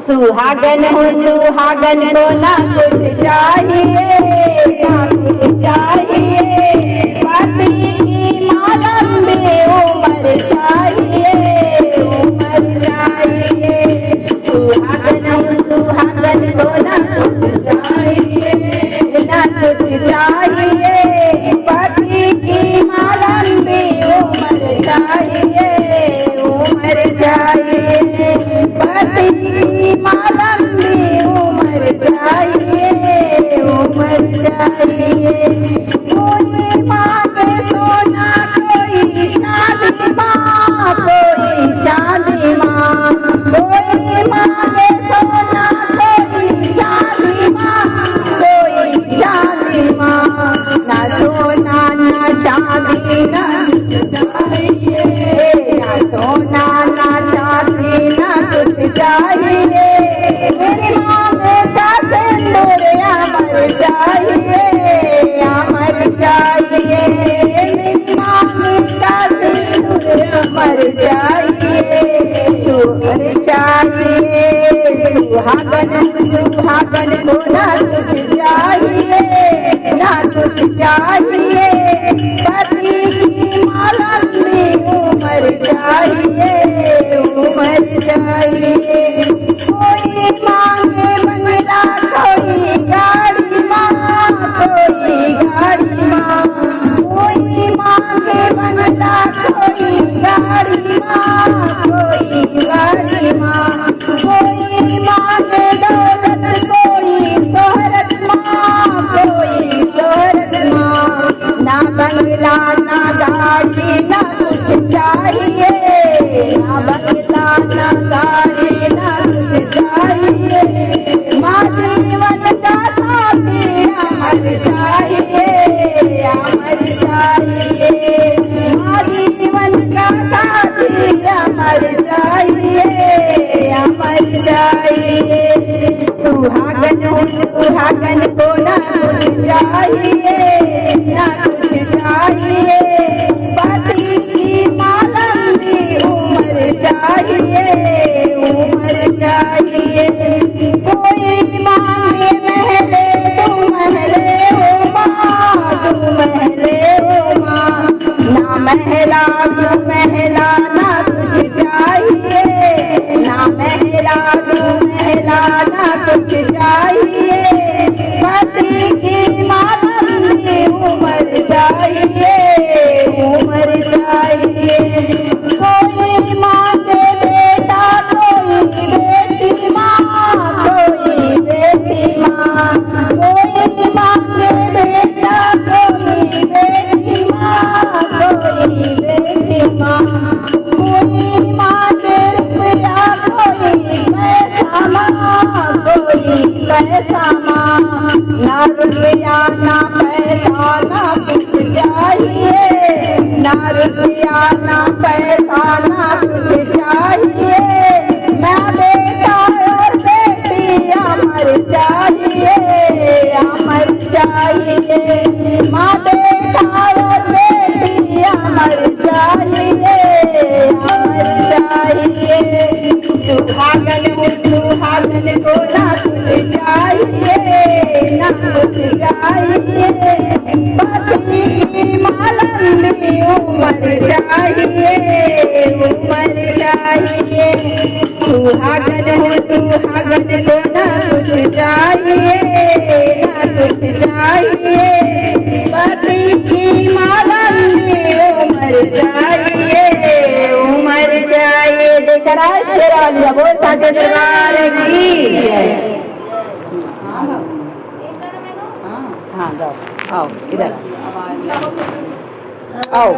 सुहागन हूँ सुहागन को ना कुछ चाहिए, ना कुछ चाहिए। पति की माँ लंबी उम्र चाहिए, उम्र चाहिए। सुहागन हूँ सुहागन को ना कुछ चाहिए, ना कुछ चाहिए। पति की माँ लंबी उम्र चाहिए, उम्र चाहिए। पति की माँ लंबी उम्र चाहिए, उम्र चाहिए। कोई मांगे सोना कोई चांदी माँ, कोई चांदी माँ। कोई मांगे सोना कोई चांदी माँ, कोई चांदी माँ। ना सोना ना चांदी ना कुछ चाहिए, ना सोना ना चांदी ना कुछ चाहिए। मेरी मांगे का सिंदूर अमर चाहिए, अमर चाहिए। मेरी मांगे का सिंदूर अमर चाहिए, अमर चाहिए। सुहागन सुहागन को ना कुछ चाहिए, ना कुछ चाहिए। पति की माँ लंबी उम्र चाहिए, उम्र चाहिए। कोई मांगे बंगला कोई गाड़ी माँ, कोई गाड़ी माँ। कोई मांगे बंगला कोई गाड़ी माँ, कोई गाड़ी माँ। कोई मांगे दौलत कोई शोहरत माँ, कोई शोहरत माँ। ना बंगला ना गाड़ी ना कुछ चाहिए, ना बंगला ना गाड़ी ना कुछ चाहिए। माँ जीवन का साथी अमर चाहिए, अमर चाहिए। माँ जीवन का साथी अमर चाहिए, अमर चाहिए। सुहागन हूँ सुहागन को ना कुछ चाहिए, ना कुछ चाहिए। पति की माँ लंबी उम्र चाहिए, उम्र चाहिए। कोई मांगे महले तू महले हो माँ, तू महले हो माँ। ना महला तू महला ना कुछ चाहिए, ना महला तू महला ना कुछ चाहिए। पति की माँ लंबी उम्र चाहिए, उम्र चाहिए। कोई मांगे बेटा कोई बेटी माँ, कोई बेटी माँ। कोई मांगे बेटा कोई बेटी माँ, कोई बेटी माँ। कोई मांगे रुपया कोई पैसा माँ, कोई पैसा माँ। ना रुपया ना पैसा ना कुछ चाहिए, ना रुपया ना पैसा ना कुछ चाहिए। मैं बेटा और बेटी अमर चाहिए, अमर चाहिए। माँ बेटा और बेटी अमर चाहिए, अमर चाहिए। सुहागन हूँ सुहागन को ना कुछ चाहिए, ना कुछ चाहिए। पति की माँ लंबी उम्र चाहिए, उम्र चाहिए। सुहागन हूँ सुहागन को ना कुछ चाहिए, ना कुछ चाहिए। पति की माँ लंबी उम्र चाहिए, उम्र चाहिए। देखरा शेरालिया वो साचे दरबार की जय। हाँ गाओ, आओ इधर आओ।